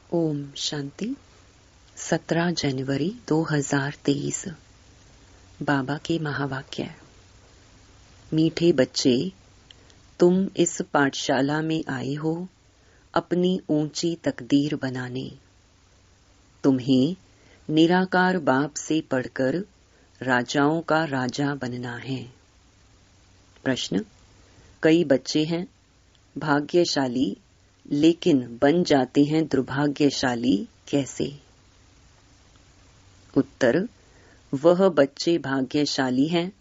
ओम शांति। 17 जनवरी 2023। बाबा के महावाक्य। मीठे बच्चे, तुम इस पाठशाला में आए हो अपनी ऊंची तकदीर बनाने। तुम्हें निराकार बाप से पढ़कर राजाओं का राजा बनना है। प्रश्न। कई बच्चे हैं भाग्यशाली, लेकिन बन जाते हैं दुर्भाग्यशाली कैसे? उत्तर। वह बच्चे भाग्यशाली हैं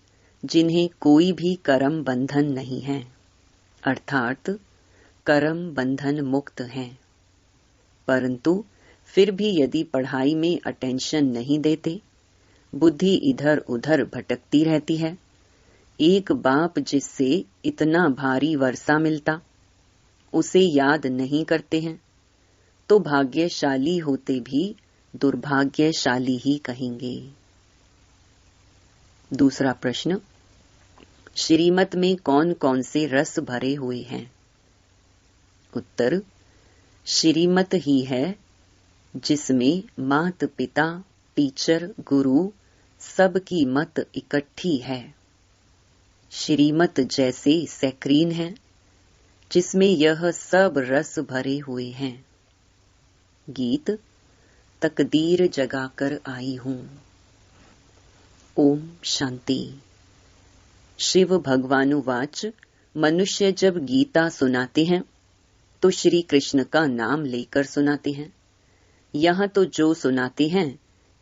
जिन्हें कोई भी कर्म बंधन नहीं है, अर्थात कर्म बंधन मुक्त हैं। परंतु फिर भी यदि पढ़ाई में अटेंशन नहीं देते, बुद्धि इधर उधर भटकती रहती है, एक बाप जिससे इतना भारी वर्षा मिलता उसे याद नहीं करते हैं, तो भाग्यशाली होते भी दुर्भाग्यशाली ही कहेंगे। दूसरा प्रश्न। श्रीमत में कौन कौन से रस भरे हुए हैं? उत्तर। श्रीमत ही है जिसमें माता पिता, टीचर, गुरु सबकी मत इकट्ठी है। श्रीमत जैसे सैक्रीन है जिसमें यह सब रस भरे हुए हैं। गीत। तकदीर जगाकर आई हूं। ओम शांति। शिव भगवानुवाच। मनुष्य जब गीता सुनाते हैं तो श्री कृष्ण का नाम लेकर सुनाते हैं। यहाँ तो जो सुनाते हैं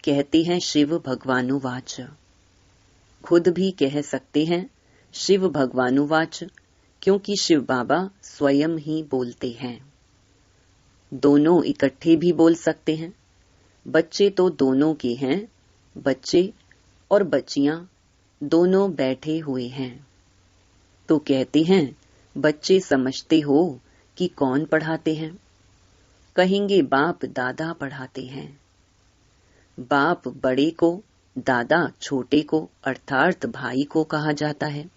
कहते हैं शिव भगवानुवाच। खुद भी कह सकते हैं शिव भगवानुवाच, क्योंकि शिव बाबा स्वयं ही बोलते हैं। दोनों इकट्ठे भी बोल सकते हैं। बच्चे तो दोनों के हैं, बच्चे और बच्चियां दोनों बैठे हुए हैं। तो कहते हैं बच्चे समझते हो कि कौन पढ़ाते हैं? कहेंगे बाप दादा पढ़ाते हैं। बाप बड़े को, दादा छोटे को अर्थात भाई को कहा जाता है,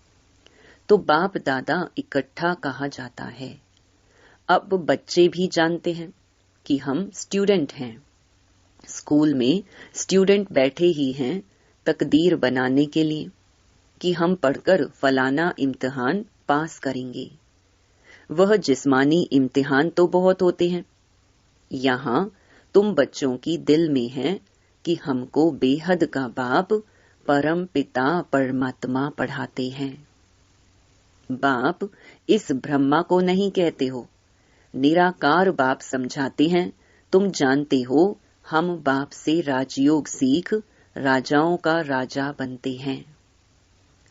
तो बाप दादा इकट्ठा कहा जाता है। अब बच्चे भी जानते हैं कि हम स्टूडेंट हैं। स्कूल में स्टूडेंट बैठे ही हैं तकदीर बनाने के लिए कि हम पढ़कर फलाना इम्तिहान पास करेंगे। वह जिस्मानी इम्तिहान तो बहुत होते हैं, यहाँ तुम बच्चों की दिल में है कि हमको बेहद का बाप परम पिता परमात्मा पढ़ाते हैं। बाप इस ब्रह्मा को नहीं कहते हो, निराकार बाप समझाते हैं। तुम जानते हो हम बाप से राजयोग सीख राजाओं का राजा बनते हैं।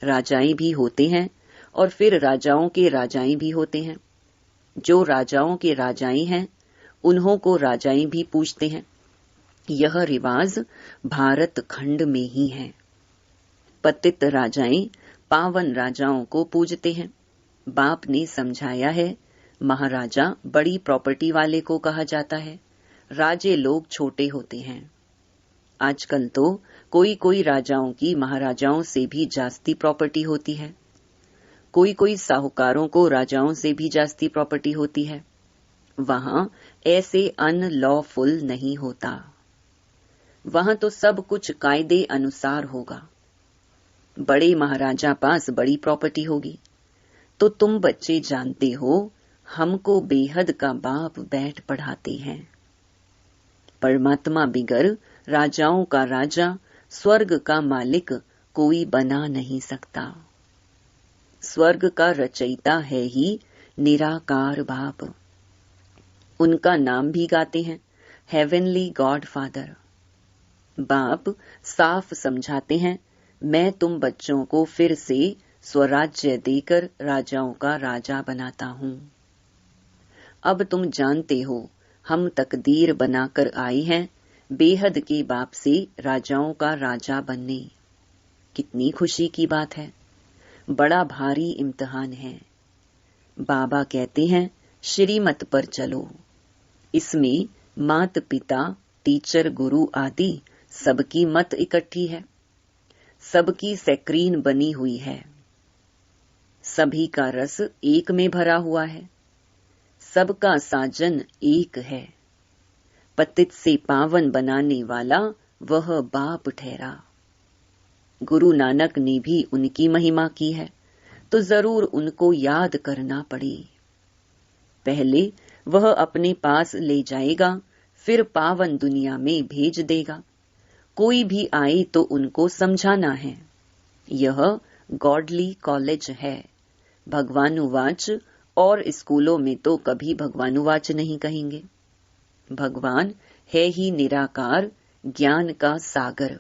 राजाएं भी होते हैं और फिर राजाओं के राजाएं भी होते हैं। जो राजाओं के राजाएं हैं उन्हों को राजाएं भी पूछते हैं। यह रिवाज भारत खंड में ही है। पतित राजाएं पावन राजाओं को पूजते हैं। बाप ने समझाया है महाराजा बड़ी प्रॉपर्टी वाले को कहा जाता है, राजे लोग छोटे होते हैं। आजकल तो कोई कोई राजाओं की महाराजाओं से भी जास्ती प्रॉपर्टी होती है। कोई कोई साहूकारों को राजाओं से भी जास्ती प्रॉपर्टी होती है। वहां ऐसे अनलॉफुल नहीं होता। वहां तो सब कुछ कायदे अनुसार होगा। बड़े महाराजा पास बड़ी प्रॉपर्टी होगी। तो तुम बच्चे जानते हो हमको बेहद का बाप बैठ पढ़ाते हैं। परमात्मा बिगर राजाओं का राजा, स्वर्ग का मालिक कोई बना नहीं सकता। स्वर्ग का रचयिता है ही निराकार बाप। उनका नाम भी गाते हैं हेवनली गॉड फादर। बाप साफ समझाते हैं मैं तुम बच्चों को फिर से स्वराज्य देकर राजाओं का राजा बनाता हूं। अब तुम जानते हो हम तकदीर बनाकर आए हैं बेहद के बाप से राजाओं का राजा बनने। कितनी खुशी की बात है। बड़ा भारी इम्तिहान है। बाबा कहते हैं श्रीमत पर चलो। इसमें माता पिता, टीचर, गुरु आदि सबकी मत इकट्ठी है। सबकी सैक्रीन बनी हुई है। सभी का रस एक में भरा हुआ है। सबका साजन एक है। पतित से पावन बनाने वाला वह बाप ठहरा। गुरु नानक ने भी उनकी महिमा की है, तो जरूर उनको याद करना पड़े। पहले वह अपने पास ले जाएगा, फिर पावन दुनिया में भेज देगा। कोई भी आए तो उनको समझाना है। यह गॉडली कॉलेज है। भगवानुवाच, और स्कूलों में तो कभी भगवानुवाच नहीं कहेंगे। भगवान है ही निराकार, ज्ञान का सागर,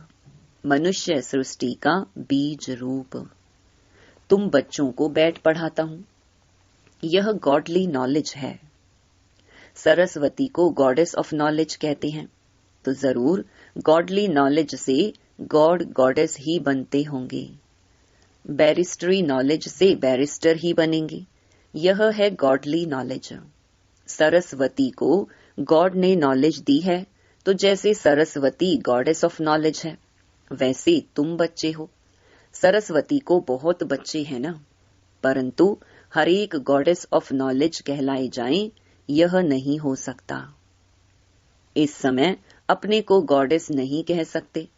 मनुष्य सृष्टि का बीज रूप। तुम बच्चों को बैठ पढ़ाता हूं, यह गॉडली नॉलेज है। सरस्वती को गॉडेस ऑफ नॉलेज कहते हैं, तो जरूर गॉडली नॉलेज से गॉड गॉडेस ही बनते होंगे। बैरिस्टरी नॉलेज से बैरिस्टर ही बनेंगे। यह है गॉडली नॉलेज। सरस्वती को गॉड ने नॉलेज दी है, तो जैसे सरस्वती गॉडेस ऑफ नॉलेज है, वैसे तुम बच्चे हो। सरस्वती को बहुत बच्चे हैं ना, परंतु हर एक गॉडेस ऑफ नॉलेज कहलाए जाएं, यह नहीं हो सकता। इस समय अपने को गॉडेस नहीं कह सकते,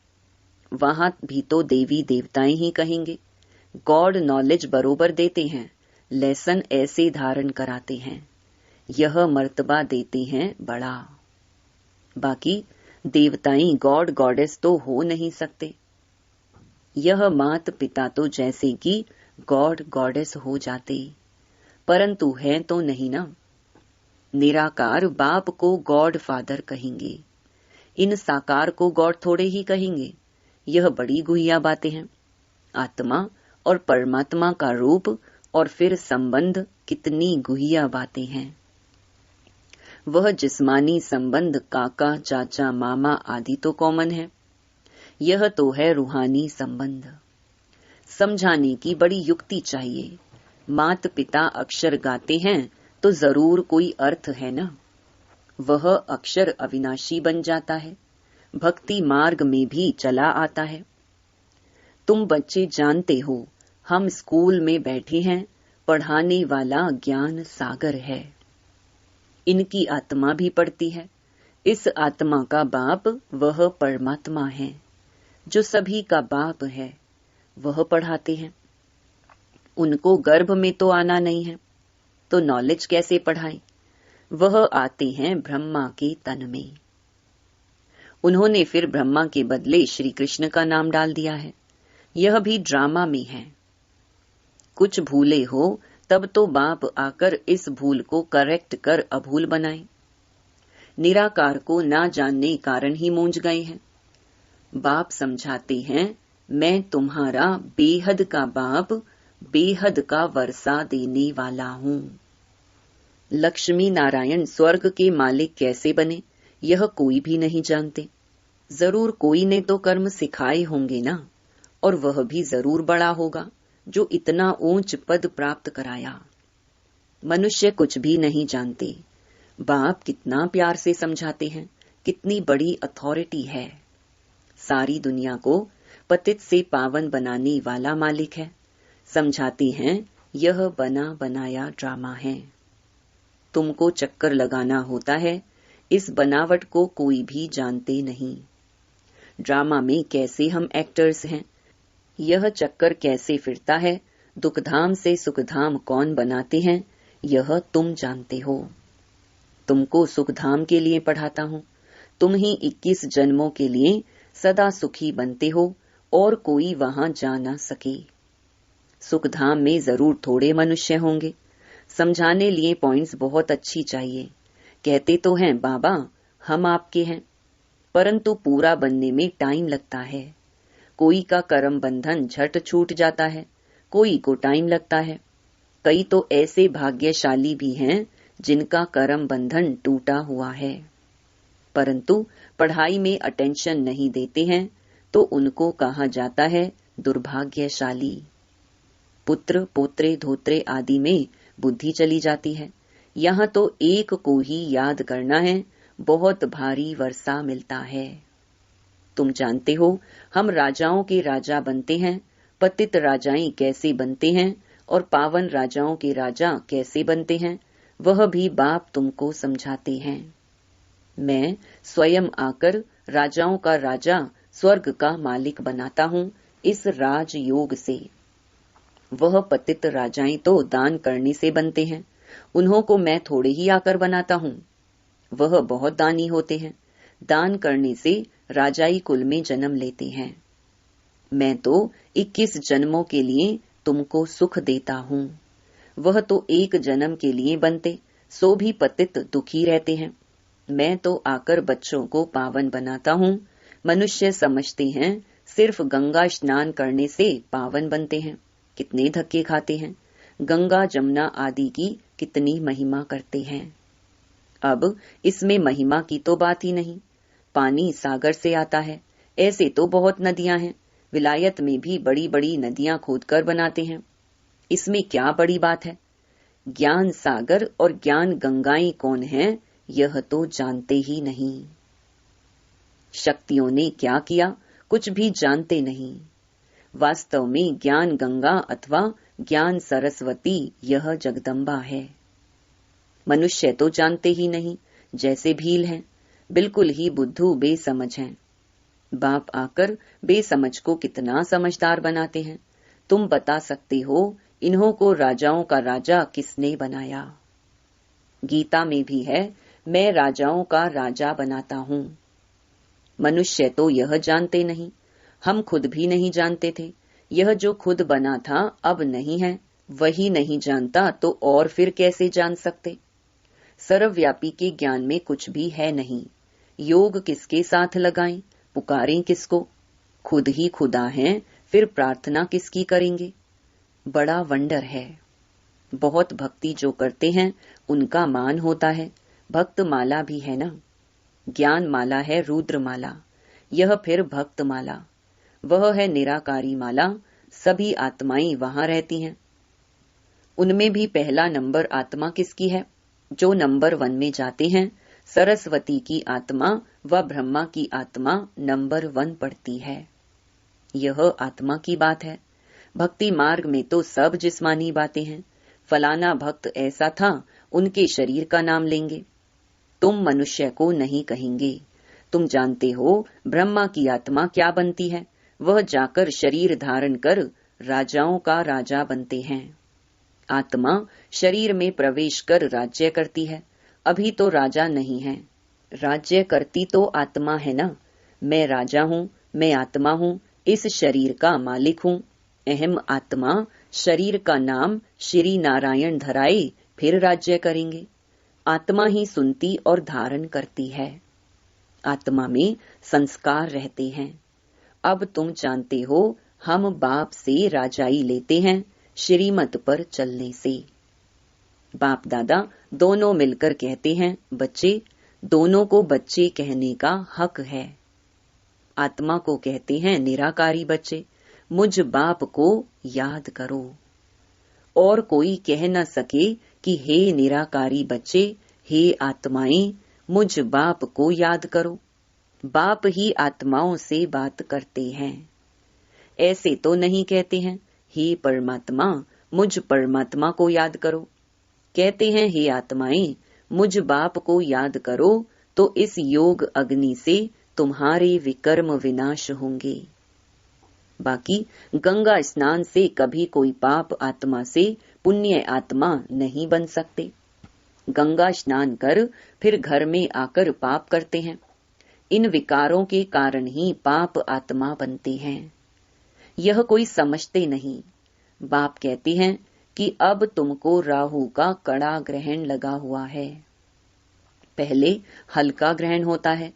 वहां भी तो देवी देवताएं ही कहेंगे। गॉड नॉलेज बरोबर देते हैं, लेसन ऐसे धारण कराते हैं, यह मर्तबा देते हैं बड़ा। बाकी देवताएं गॉड गॉडेस तो हो नहीं सकते। यह मात पिता तो जैसे कि गॉड गॉडेस हो जाते, परंतु है तो नहीं ना। निराकार बाप को गॉड फादर कहेंगे, इन साकार को गॉड थोड़े ही कहेंगे। यह बड़ी गुहिया बातें हैं। आत्मा और परमात्मा का रूप और फिर संबंध, कितनी गुहिया बातें हैं। वह जिस्मानी संबंध काका चाचा मामा आदि तो कॉमन है, यह तो है रूहानी संबंध। समझाने की बड़ी युक्ति चाहिए। मात पिता अक्षर गाते हैं तो जरूर कोई अर्थ है ना। वह अक्षर अविनाशी बन जाता है, भक्ति मार्ग में भी चला आता है। तुम बच्चे जानते हो, हम स्कूल में बैठे हैं, पढ़ाने वाला ज्ञान सागर है। इनकी आत्मा भी पढ़ती है। इस आत्मा का बाप वह परमात्मा है, जो सभी का बाप है। वह पढ़ाते हैं। उनको गर्भ में तो आना नहीं है, तो नॉलेज कैसे पढ़ाएं? वह आते हैं ब्रह्मा के तन में। उन्होंने फिर ब्रह्मा के बदले श्री कृष्ण का नाम डाल दिया है। यह भी ड्रामा में है। कुछ भूले हो तब तो बाप आकर इस भूल को करेक्ट कर अभूल बनाए। निराकार को ना जानने कारण ही मूंझ गए हैं। बाप समझाते हैं, मैं तुम्हारा बेहद का बाप, बेहद का वर्षा देने वाला हूँ। लक्ष्मी नारायण स्वर्ग के मालिक कैसे बने, यह कोई भी नहीं जानते। जरूर कोई ने तो कर्म सिखाए होंगे ना, और वह भी जरूर बड़ा होगा जो इतना ऊंच पद प्राप्त कराया। मनुष्य कुछ भी नहीं जानते। बाप कितना प्यार से समझाते हैं, कितनी बड़ी अथॉरिटी है। सारी दुनिया को पतित से पावन बनाने वाला मालिक है। समझाते हैं, यह बना बनाया ड्रामा है। तुमको चक्कर लगाना होता है, इस बनावट को कोई भी जानते नहीं। ड्रामा में कैसे हम एक्टर्स हैं, यह चक्कर कैसे फिरता है, दुखधाम से सुखधाम कौन बनाते हैं, यह तुम जानते हो। तुमको सुखधाम के लिए पढ़ाता हूँ। तुम ही 21 जन्मों के लिए सदा सुखी बनते हो, और कोई वहां जा ना सके। सुखधाम में जरूर थोड़े मनुष्य होंगे। समझाने लिए पॉइंट्स बहुत अच्छी चाहिए। कहते तो हैं बाबा हम आपके हैं, परंतु पूरा बनने में टाइम लगता है। कोई का कर्म बंधन झट छूट जाता है, कोई को टाइम लगता है। कई तो ऐसे भाग्यशाली भी हैं जिनका कर्म बंधन टूटा हुआ है, परंतु पढ़ाई में अटेंशन नहीं देते हैं, तो उनको कहा जाता है दुर्भाग्यशाली। पुत्र पोत्रे धोत्रे आदि में बुद्धि चली जाती है। यहाँ तो एक को ही याद करना है, बहुत भारी वर्षा मिलता है। तुम जानते हो हम राजाओं के राजा बनते हैं, पतित राजाएं कैसे बनते हैं और पावन राजाओं के राजा कैसे बनते हैं, वह भी बाप तुमको समझाते हैं। मैं स्वयं आकर राजाओं का राजा, स्वर्ग का मालिक बनाता हूँ इस राजयोग से। वह पतित राजाएं तो दान करने से बनते हैं, उन्हों को मैं थोड़े ही आकर बनाता हूँ। वह बहुत दानी होते हैं, दान करने से राजाई कुल में जन्म लेते हैं। मैं तो 21 जन्मों के लिए तुमको सुख देता हूँ। वह तो एक जन्म के लिए बनते, सो भी पतित दुखी रहते हैं। मैं तो आकर बच्चों को पावन बनाता हूँ। मनुष्य समझते हैं सिर्फ गंगा स्नान करने से पावन बनते हैं, कितने धक्के खाते हैं। गंगा जमुना आदि की कितनी महिमा करते हैं। अब इसमें महिमा की तो बात ही नहीं। पानी सागर से आता है, ऐसे तो बहुत नदियां हैं। विलायत में भी बड़ी बड़ी नदियां खोदकर बनाते हैं, इसमें क्या बड़ी बात है। ज्ञान सागर और ज्ञान गंगाएं कौन है, यह तो जानते ही नहीं। शक्तियों ने क्या किया, कुछ भी जानते नहीं। वास्तव में ज्ञान गंगा अथवा ज्ञान सरस्वती यह जगदम्बा है। मनुष्य तो जानते ही नहीं, जैसे भील हैं, बिल्कुल ही बुद्धू बेसमझ हैं। बाप आकर बेसमझ को कितना समझदार बनाते हैं। तुम बता सकते हो इन्हों को राजाओं का राजा किसने बनाया? गीता में भी है, मैं राजाओं का राजा बनाता हूँ। मनुष्य तो यह जानते नहीं, हम खुद भी नहीं जानते थे। यह जो खुद बना था अब नहीं है, वही नहीं जानता तो और फिर कैसे जान सकते। सर्वव्यापी के ज्ञान में कुछ भी है नहीं। योग किसके साथ लगाएं, पुकारें किसको? खुद ही खुदा हैं, फिर प्रार्थना किसकी करेंगे? बड़ा वंडर है। बहुत भक्ति जो करते हैं उनका मान होता है। भक्त माला भी है ना, ज्ञान माला है रुद्र माला, यह फिर भक्त माला। वह है निराकारी माला, सभी आत्माएं वहां रहती हैं। उनमें भी पहला नंबर आत्मा किसकी है? जो नंबर 1 में जाते हैं, सरस्वती की आत्मा व ब्रह्मा की आत्मा नंबर 1 पड़ती है। यह आत्मा की बात है। भक्ति मार्ग में तो सब जिस्मानी बातें हैं। फलाना भक्त ऐसा था, उनके शरीर का नाम लेंगे। तुम मनुष्य को नहीं कहेंगे। तुम जानते हो ब्रह्मा की आत्मा क्या बनती है? वह जाकर शरीर धारण कर राजाओं का राजा बनते हैं। आत्मा शरीर में प्रवेश कर राज्य करती है। अभी तो राजा नहीं है, राज्य करती तो आत्मा है ना। मैं राजा हूँ, मैं आत्मा हूँ, इस शरीर का मालिक हूँ। अहम आत्मा शरीर का नाम श्री नारायण धराए, फिर राज्य करेंगे। आत्मा ही सुनती और धारण करती है। आत्मा में संस्कार रहते हैं। अब तुम जानते हो हम बाप से राजाई लेते हैं, श्रीमत पर चलने से। बाप दादा दोनों मिलकर कहते हैं बच्चे, दोनों को बच्चे कहने का हक है। आत्मा को कहते हैं निराकारी बच्चे, मुझ बाप को याद करो। और कोई कह न सके कि हे निराकारी बच्चे, हे आत्माएं, मुझ बाप को याद करो। बाप ही आत्माओं से बात करते हैं। ऐसे तो नहीं कहते हैं हे परमात्मा, मुझ परमात्मा को याद करो। कहते हैं हे आत्माएं, मुझ बाप को याद करो, तो इस योग अग्नि से तुम्हारे विकर्म विनाश होंगे। बाकी गंगा स्नान से कभी कोई पाप आत्मा से पुण्य आत्मा नहीं बन सकते। गंगा स्नान कर फिर घर में आकर पाप करते हैं। इन विकारों के कारण ही पाप आत्मा बनते हैं। यह कोई समझते नहीं। बाप कहते हैं कि अब तुमको राहु का कड़ा ग्रहण लगा हुआ है। पहले हल्का ग्रहण होता है,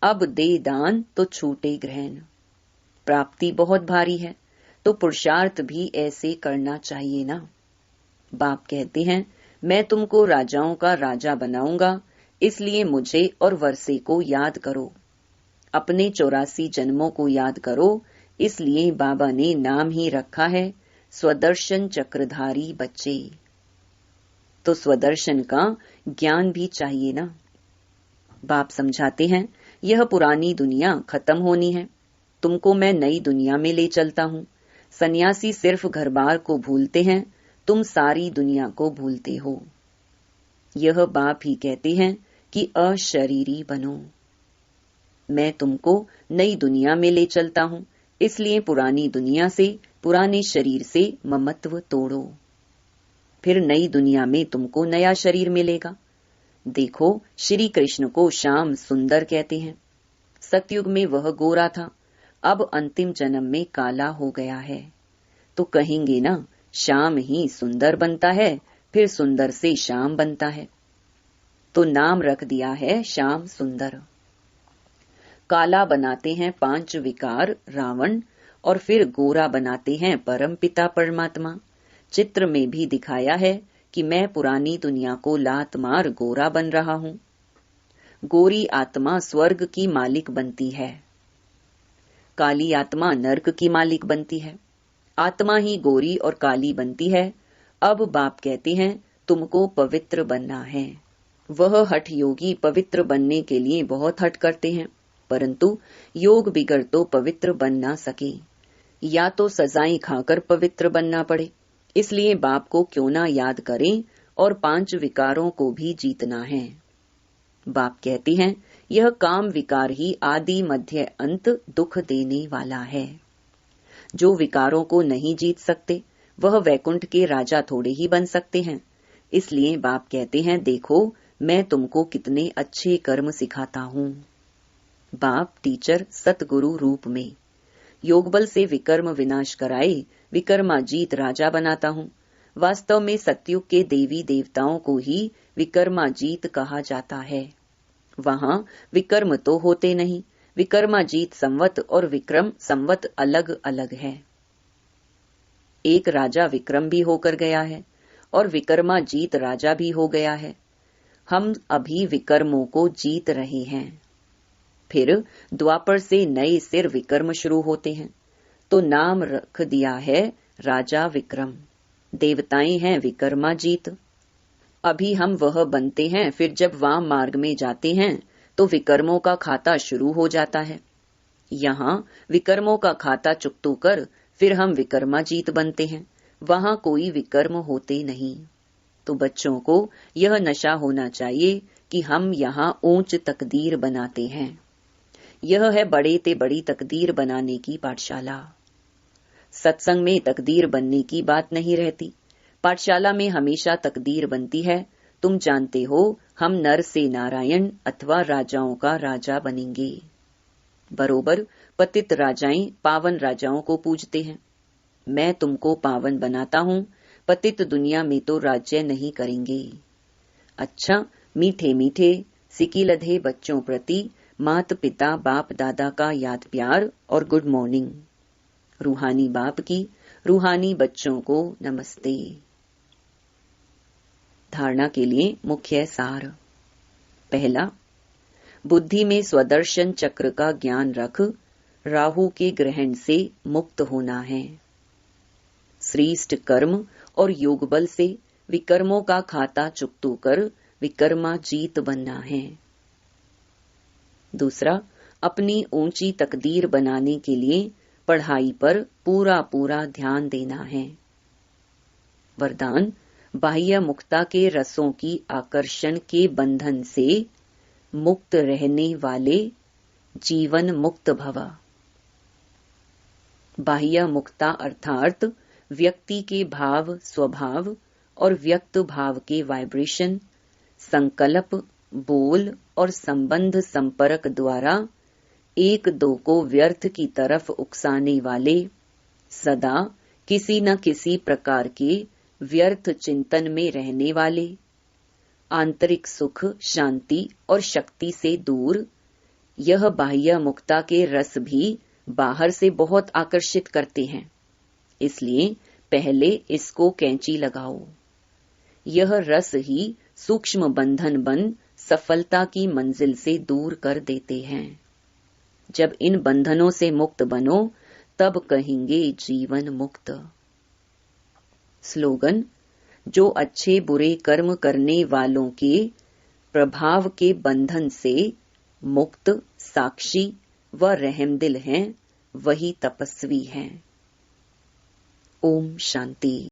अब दे दान तो छूटे ग्रहण। प्राप्ति बहुत भारी है, तो पुरुषार्थ भी ऐसे करना चाहिए ना। बाप कहते हैं मैं तुमको राजाओं का राजा बनाऊंगा, इसलिए मुझे और वर्षे को याद करो। अपने 84 जन्मों को याद करो, इसलिए बाबा ने नाम ही रखा है स्वदर्शन चक्रधारी बच्चे। तो स्वदर्शन का ज्ञान भी चाहिए ना। बाप समझाते हैं यह पुरानी दुनिया खत्म होनी है, तुमको मैं नई दुनिया में ले चलता हूँ। सन्यासी सिर्फ घर बार को भूलते हैं, तुम सारी दुनिया को भूलते हो। यह बाप ही कहते हैं कि अशरीरी बनो। मैं तुमको नई दुनिया में ले चलता हूँ, इसलिए पुरानी दुनिया से, पुराने शरीर से ममत्व तोड़ो। फिर नई दुनिया में तुमको नया शरीर मिलेगा। देखो, श्री कृष्ण को श्याम सुंदर कहते हैं। सतयुग में वह गोरा था, अब अंतिम जन्म में काला हो गया है। तो कहेंगे ना, श्याम ही सुंदर बनता है, फिर सुंदर से श्याम बनता है। तो नाम रख दिया है श्याम सुंदर। काला बनाते हैं 5 विकार रावण, और फिर गोरा बनाते हैं परम पिता परमात्मा। चित्र में भी दिखाया है कि मैं पुरानी दुनिया को लात मार गोरा बन रहा हूँ। गोरी आत्मा स्वर्ग की मालिक बनती है, काली आत्मा नर्क की मालिक बनती है। आत्मा ही गोरी और काली बनती है। अब बाप कहते हैं तुमको पवित्र बनना है। वह हठ योगी पवित्र बनने के लिए बहुत हठ करते हैं, परंतु योग बिगड़ तो पवित्र बन ना सके। या तो सजाएं खाकर पवित्र बनना पड़े, इसलिए बाप को क्यों ना याद करें और 5 विकारों को भी जीतना है। बाप कहते हैं यह काम विकार ही आदि मध्य अंत दुख देने वाला है। जो विकारों को नहीं जीत सकते वह वैकुंठ के राजा थोड़े ही बन सकते हैं। इसलिए बाप कहते हैं देखो, मैं तुमको कितने अच्छे कर्म सिखाता हूँ। बाप टीचर सतगुरु रूप में योग बल से विकर्म विनाश कराए विकर्माजीत राजा बनाता हूँ। वास्तव में सतयुग के देवी देवताओं को ही विकर्माजीत कहा जाता है। वहाँ विकर्म तो होते नहीं। विकर्माजीत संवत और विक्रम संवत अलग अलग है। एक राजा विक्रम भी होकर गया है और विकर्माजीत राजा भी हो गया है। हम अभी विकर्मों को जीत रहे हैं। फिर द्वापर से नए सिर विकर्म शुरू होते हैं, तो नाम रख दिया है राजा विक्रम। देवताएं हैं विकर्माजीत। अभी हम वह बनते हैं, फिर जब वाम मार्ग में जाते हैं तो विकर्मों का खाता शुरू हो जाता है। यहाँ विकर्मों का खाता चुकतो कर फिर हम विकर्माजीत बनते हैं। वहाँ कोई विकर्म होते नहीं। तो बच्चों को यह नशा होना चाहिए कि हम यहाँ ऊंच तकदीर बनाते हैं। यह है बड़े ते बड़ी तकदीर बनाने की पाठशाला। सत्संग में तकदीर बनने की बात नहीं रहती। पाठशाला में हमेशा तकदीर बनती है। तुम जानते हो हम नर से नारायण अथवा राजाओं का राजा बनेंगे। बरोबर पतित राजाएं पावन राजाओं को पूजते हैं। मैं तुमको पावन बनाता हूँ, पतित दुनिया में तो राज्य नहीं करेंगे। अच्छा, मीठे मीठे सिकी लधे बच्चों प्रति मात पिता बाप दादा का याद प्यार और गुड मॉर्निंग। रूहानी बाप की रूहानी बच्चों को नमस्ते। धारणा के लिए मुख्य सार। पहला, बुद्धि में स्वदर्शन चक्र का ज्ञान रख राहु के ग्रहण से मुक्त होना है। श्रेष्ठ कर्म और योग बल से विकर्मों का खाता चुकतो कर विकर्माजीत बनना है। दूसरा, अपनी ऊंची तकदीर बनाने के लिए पढ़ाई पर पूरा पूरा ध्यान देना है। वरदान, बाह्य मुक्ता के रसों की आकर्षण के बंधन से मुक्त रहने वाले जीवन मुक्त भव। बाह्य मुक्ता अर्थात व्यक्ति के भाव स्वभाव और व्यक्त भाव के वाइब्रेशन, संकल्प, बोल और संबंध संपर्क द्वारा एक दो को व्यर्थ की तरफ उकसाने वाले, सदा किसी न किसी प्रकार के व्यर्थ चिंतन में रहने वाले, आंतरिक सुख, शांति और शक्ति से दूर। यह बाह्य मुक्ता के रस भी बाहर से बहुत आकर्षित करते हैं, इसलिए पहले इसको कैंची लगाओ। यह रस ही सूक्ष्म बंधन बन सफलता की मंजिल से दूर कर देते हैं। जब इन बंधनों से मुक्त बनो तब कहेंगे जीवन मुक्त। स्लोगन, जो अच्छे बुरे कर्म करने वालों के प्रभाव के बंधन से मुक्त, साक्षी व रहमदिल हैं, वही तपस्वी हैं। ओम शांति।